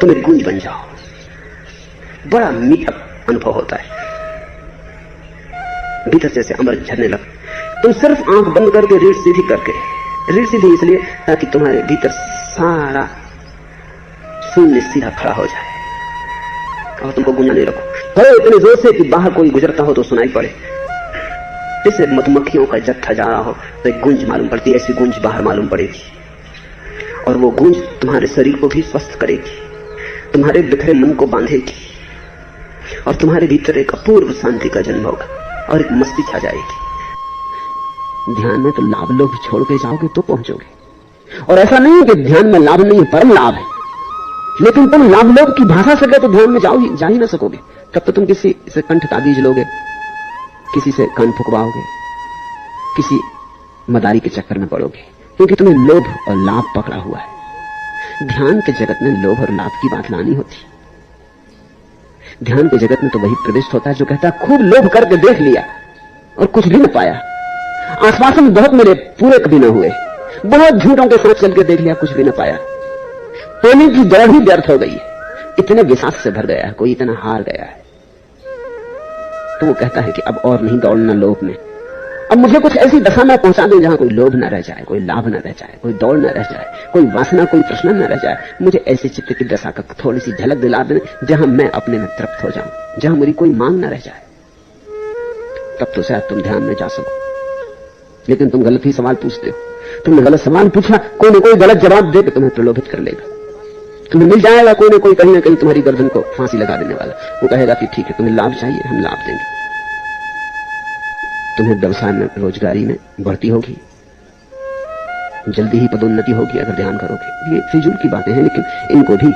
तुम एक गूंज बन जाओ, बड़ा मीठा अनुभव होता है, भीतर जैसे अमृत झरने लग। तुम सिर्फ आंख बंद करके रीढ़ सीधी करके, रीढ़ सीधी इसलिए ताकि तुम्हारे भीतर सारा शून्य सीधा खड़ा हो जाए और तुमको गूंजा नहीं रखो। तो इतने जोर से कि बाहर कोई गुजरता हो तो सुनाई पड़े, जैसे मधुमक्खियों का जत्था जा रहा हो तो एक गूंज मालूम पड़ती, ऐसी गूंज बाहर मालूम पड़ेगी। और वो गूंज तुम्हारे शरीर को भी स्वस्थ करेगी, तुम्हारे बिखरे मन को बांधेगी और तुम्हारे भीतर एक अपूर्व शांति का जन्म होगा और एक मस्ती छा जाएगी। ध्यान में तो लाभ लोभ छोड़ के जाओगे तो पहुंचोगे। और ऐसा नहीं है कि ध्यान में लाभ नहीं है, परम लाभ है, लेकिन तुम लाभ लोभ की भाषा से गए तो ध्यान में जा ही ना सकोगे। तब तो तुम किसी से कंठ ताबीज लोगे, किसी से कान फुकवाओगे, किसी मदारी के चक्कर में पड़ोगे, क्योंकि तुम्हें लोभ और लाभ पकड़ा हुआ है। ध्यान के जगत में लोभ और लाभ की बात लानी होती। ध्यान के जगत में तो वही प्रविष्ट होता है जो कहता है खूब लोभ करके देख लिया और कुछ भी न पाया, आश्वासन बहुत मिले पूरे कभी न हुए, बहुत झूठों के साथ चल के देख लिया कुछ भी न पाया, पाने की दौड़ ही व्यर्थ हो गई है, इतने विश्वास से भर गया है, कोई इतना हार गया है। तो वो कहता है कि अब और नहीं दौड़ना लोभ में, अब मुझे कुछ ऐसी दशा में पहुंचा दे जहां कोई लोभ न रह जाए, कोई लाभ न रह जाए, कोई दौड़ न रह जाए, कोई वासना कोई प्रश्न न रह जाए। मुझे ऐसे चित्त की दशा का थोड़ी सी झलक दिला दे जहां मैं अपने में तृप्त हो जाऊं, जहां मेरी कोई मांग न रह जाए, तब तो शायद तुम ध्यान में जा सको। लेकिन तुम गलत ही सवाल पूछते हो, तुमने गलत सवाल पूछा, कोई न कोई गलत जवाब दे के तुम्हें प्रलोभित कर लेगा, तुम्हें मिल जाएगा कोई न कोई कहीं ना कहीं तुम्हारी गर्दन को फांसी लगा देने वाला। वो कहेगा कि ठीक है तुम्हें लाभ चाहिए, हम लाभ देंगे, तुम्हें व्यवसाय में रोजगारी में बढ़ती होगी, जल्दी ही पदोन्नति होगी अगर ध्यान करोगे। ये फिजूल की बातें हैं, लेकिन इनको भी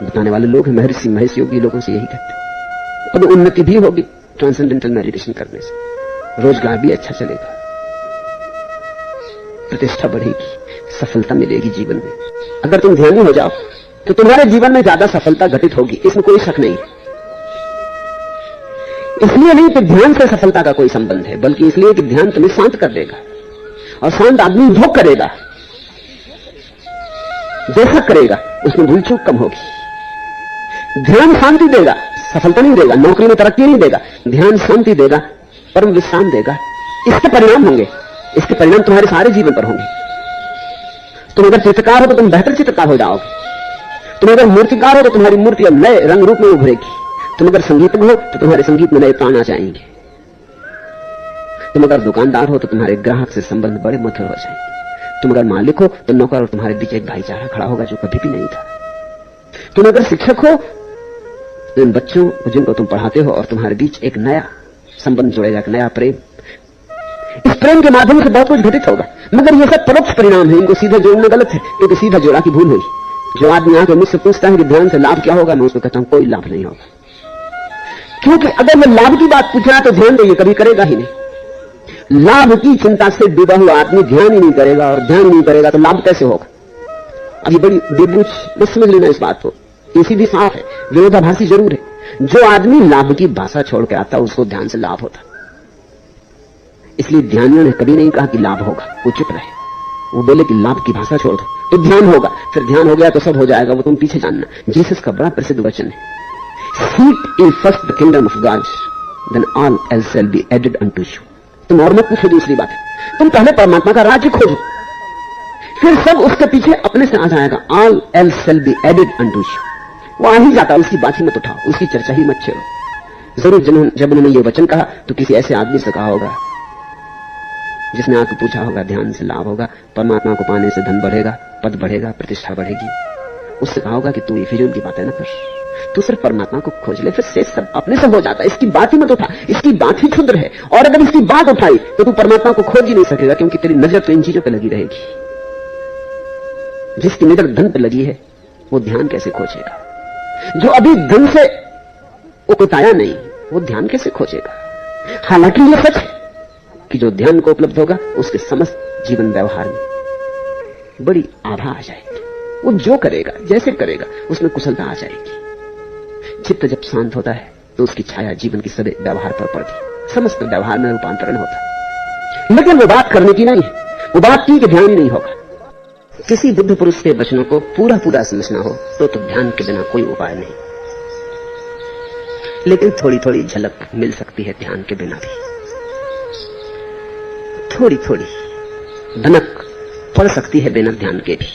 बताने वाले लोग महर्षि महेश योगी लोगों से यही कहते। पदोन्नति भी होगी ट्रांसेंडेंटल मेडिटेशन करने से, रोजगार भी अच्छा चलेगा, प्रतिष्ठा बढ़ेगी, सफलता मिलेगी जीवन में। अगर तुम ध्यानी हो जाओ तो तुम्हारे जीवन में ज्यादा सफलता घटित होगी, इसमें कोई शक नहीं। इसलिए नहीं कि ध्यान से सफलता का कोई संबंध है, बल्कि इसलिए कि ध्यान तुम्हें शांत कर देगा, और शांत आदमी भोग करेगा, जैसा करेगा उसमें भूल चूक कम होगी। ध्यान शांति देगा, सफलता नहीं देगा, नौकरी में तरक्की नहीं देगा, ध्यान शांति देगा, परम विश्राम देगा। इसके परिणाम होंगे, इसके परिणाम तुम्हारे सारे जीवन पर होंगे। तुम अगर चित्रकार हो तो तुम बेहतर चित्रकार हो जाओगे, तुम अगर मूर्तिकार हो तो तुम्हारी मूर्ति अब नए रंग रूप में उभरेगी, तुम अगर संगीतज्ञ हो तो तुम्हारे संगीत में नए प्राण आ जाएंगे, तुम अगर दुकानदार हो तो तुम्हारे ग्राहक से संबंध बड़े मधुर हो जाएंगे, तुम अगर मालिक हो तो नौकर और तुम्हारे बीच एक भाईचारा खड़ा होगा जो कभी भी नहीं था, तुम अगर शिक्षक हो तो इन बच्चों जिनको तुम पढ़ाते हो और तुम्हारे बीच एक नया संबंध जुड़ेगा, एक नया प्रेम। इस प्रेम के माध्यम से बहुत कुछ घटित होगा, मगर ये सब परोक्ष परिणाम है, इनको सीधे जोड़ना गलत है, क्योंकि सीधा जोड़ा की भूल हुई। जो आदमी आके मुझसे पूछता है कि ध्यान से लाभ क्या होगा, मैं उसको कहता हूं कोई लाभ नहीं होगा, क्योंकि अगर मैं लाभ की बात पूछ रहा तो ध्यान देंगे कभी करेगा ही नहीं। लाभ की चिंता से डूबा हुआ आदमी ध्यान ही नहीं करेगा, और ध्यान नहीं करेगा तो लाभ कैसे होगा। अभी बड़ी बेबूझ बस समझ लेना इस बात को, इसी भी साफ है, विरोधाभासी जरूर है। जो आदमी लाभ की भाषा छोड़ के आता उसको ध्यान से लाभ होता, इसलिए ध्यानियों ने कभी नहीं कहा कि लाभ होगा, वो चुप रहे, वो बोले कि लाभ की भाषा छोड़ दो तो ध्यान होगा, फिर ध्यान हो गया तो सब हो जाएगा, वो तुम पीछे जानना। जीसस का बड़ा प्रसिद्ध वचन है, seek in first the kingdom of God then all else shall be added unto you. तुम और मत पूछो दूसरी बात, तुम पहले परमात्मा का राज्य खोजो, फिर सब उसके पीछे अपने से आ जाएगा। All else shall be added unto you, वो आ ही जाता, उसकी बात ही मत उठाओ, उसकी चर्चा ही मत छेड़ो। जरूर जब उन्होंने ये वचन कहा तो किसी ऐसे आदमी से कहा होगा जिसने आके पूछा होगा ध्यान से लाभ होगा, परमात्मा को पाने से धन बढ़ेगा, पद बढ़ेगा, प्रतिष्ठा बढ़ेगी। उससे कहा होगा कि तू ये फिजूल की बात है ना कर, तू सिर्फ परमात्मा को खोज ले, फिर से सब अपने से हो जाता है, इसकी बात ही मत उठा, इसकी बात ही क्षुद्र है, और अगर इसकी बात उठाई तो तू परमात्मा को खोज ही नहीं सकेगा, क्योंकि तेरी नजर तो इन चीजों पर लगी रहेगी। जिसकी नजर धन पर लगी है वो ध्यान कैसे खोजेगा? जो अभी धन से उकताया नहीं वो ध्यान कैसे खोजेगा? हालांकि यह सच है कि जो ध्यान को उपलब्ध होगा उसके समस्त जीवन व्यवहार में बड़ी आभा आ जाएगी, वो जो करेगा जैसे करेगा उसमें कुशलता आ जाएगी। चित्त जब शांत होता है तो उसकी छाया जीवन की सभी व्यवहार पर पड़ती, समस्त व्यवहार में रूपांतरण होता है। लेकिन वो बात करने की नहीं है, वो बात की कि ध्यान ही नहीं होगा। किसी बुद्ध पुरुष के वचनों को पूरा पूरा समझना हो तो ध्यान के बिना कोई उपाय नहीं, लेकिन थोड़ी थोड़ी झलक मिल सकती है ध्यान के बिना भी, थोड़ी थोड़ी भनक पड़ सकती है बिना ध्यान के भी।